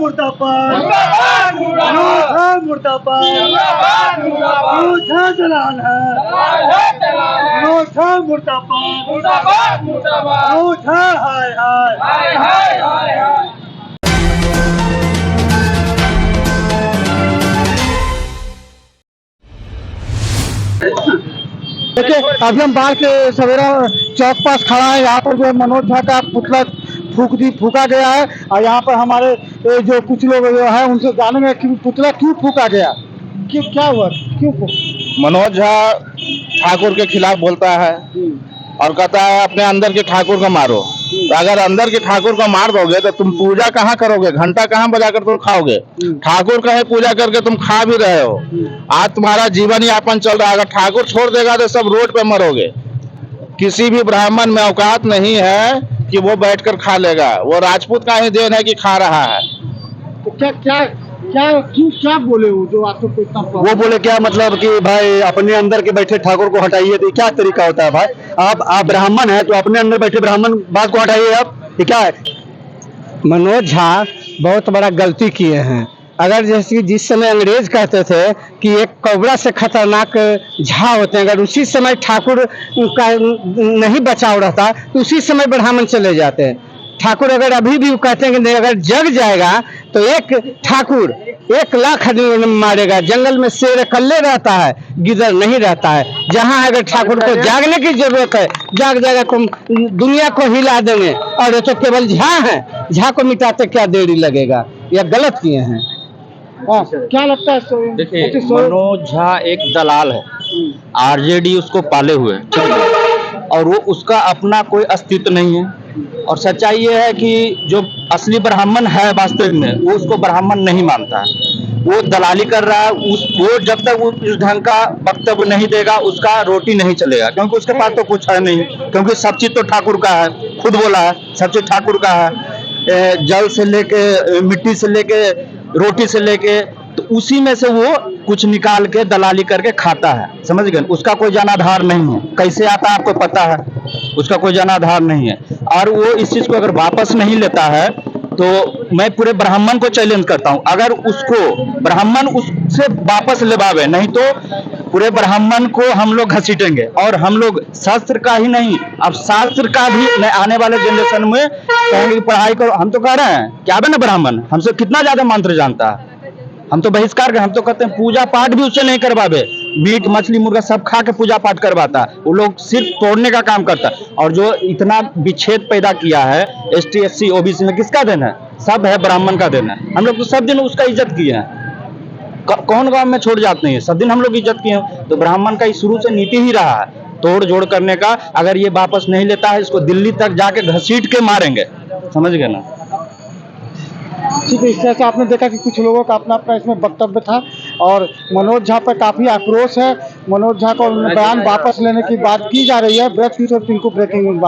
मुर्दाबाद मुर्दाबाद अनोठा जलाल है अनोठा मुर्दाबाद अनोठा हाय हाय। देखिए अभी हम बाहर के सवेरा चौक पास खड़ा है। यहाँ पर जो है मनोज झा का पुतला फूका गया है और यहाँ पर हमारे जो कुछ लोग हैं उनसे जानेंगे कि पुतला क्यों फूका गया, क्या हुआ, क्यों फूका। मनोज झा ठाकुर के खिलाफ बोलता है और कहता है अपने अंदर के ठाकुर को मारो। तो अगर अंदर के ठाकुर को मार दोगे तो तुम पूजा कहाँ करोगे, घंटा कहाँ बजाकर तुम खाओगे। ठाकुर का ही पूजा करके तुम खा भी रहे हो। आज तुम्हारा जीवन यापन चल रहा है। अगर ठाकुर छोड़ देगा तो सब रोड पे मरोगे। किसी भी ब्राह्मण में औकात नहीं है कि वो बैठकर खा लेगा। वो राजपूत का ही देन है कि खा रहा है। तो क्या बोले वो जो आपको इतना वो बोले क्या मतलब कि भाई अपने अंदर के बैठे ठाकुर को हटाइए। तो क्या तरीका होता है भाई, आप ब्राह्मण है तो अपने अंदर बैठे ब्राह्मण बात को हटाइए। आप ये क्या है। मनोज झा बहुत बड़ा गलती किए हैं। अगर जैसे कि जिस समय अंग्रेज कहते थे कि एक कोबरा से खतरनाक झा होते हैं, अगर उसी समय ठाकुर का नहीं बचाव रहता तो उसी समय ब्राह्मण चले जाते हैं। ठाकुर अगर अभी भी कहते हैं कि नहीं, अगर जग जाएगा तो एक ठाकुर 1 लाख आदमी मारेगा। जंगल में शेर अकेले रहता है, गिदड़ नहीं रहता है। जहाँ अगर ठाकुर को जागने की जरूरत है जाग जाएगा, दुनिया को हिला देंगे। और ये तो केवल झा है, झा को मिटाते क्या देरी लगेगा। यह गलत किए हैं। क्या लगता है। देखिए मनोज झा एक दलाल है, आरजेडी उसको पाले हुए है, ठीक है, और वो उसका अपना कोई अस्तित्व नहीं है। और सच्चाई ये है कि जो असली ब्राह्मण है वास्तविक में वो उसको ब्राह्मण नहीं मानता है। वो दलाली कर रहा है। वो जब तक वो इस ढंग का वक्तव्य नहीं देगा उसका रोटी नहीं चलेगा, क्योंकि उसके पास तो कुछ है नहीं। क्योंकि सब चीज तो ठाकुर का है, खुद बोला है सब चीज ठाकुर का है। जल से लेके मिट्टी से लेके रोटी से लेके, तो उसी में से वो कुछ निकाल के दलाली करके खाता है, समझ गए। उसका कोई जनाधार नहीं है। कैसे आता है आपको पता है, उसका कोई जनाधार नहीं है। और वो इस चीज को अगर वापस नहीं लेता है तो मैं पूरे ब्राह्मण को चैलेंज करता हूं, अगर उसको ब्राह्मण उससे वापस लेवावे, नहीं तो पूरे ब्राह्मण को हम लोग घसीटेंगे। और हम लोग शास्त्र का ही नहीं, अब शास्त्र का भी आने वाले जनरेशन में कहेंगे कि पढ़ाई करो। हम तो कह रहे हैं क्या बने ब्राह्मण हमसे कितना ज्यादा मंत्र जानता है। हम तो बहिष्कार कर, हम तो कहते हैं पूजा पाठ भी उससे नहीं करवावे। मीट मछली मुर्गा सब खा के पूजा पाठ करवाता है। वो लोग सिर्फ तोड़ने का काम करता है। और जो इतना विच्छेद पैदा किया है ST SC OBC में, किसका देन है? सब है ब्राह्मण का देन है। हम लोग तो सब दिन उसका इज्जत किए हैं। कौन गांव में छोड़ जाते नहीं है, सब दिन हम लोग इज्जत किए हैं। तो ब्राह्मण का शुरू से नीति ही रहा है तोड़ जोड़ करने का। अगर ये वापस नहीं लेता है इसको दिल्ली तक जाके घसीट के मारेंगे, समझ गए ना। ठीक है, इस तरह से आपने देखा कि कुछ लोगों का अपना अपना इसमें वक्तव्य था और मनोज झा पर काफी आक्रोश है। मनोज झा को बयान वापस लेने की बात की जा रही है। ब्रेक और टिंकू ब्रेकिंग न्यूज़।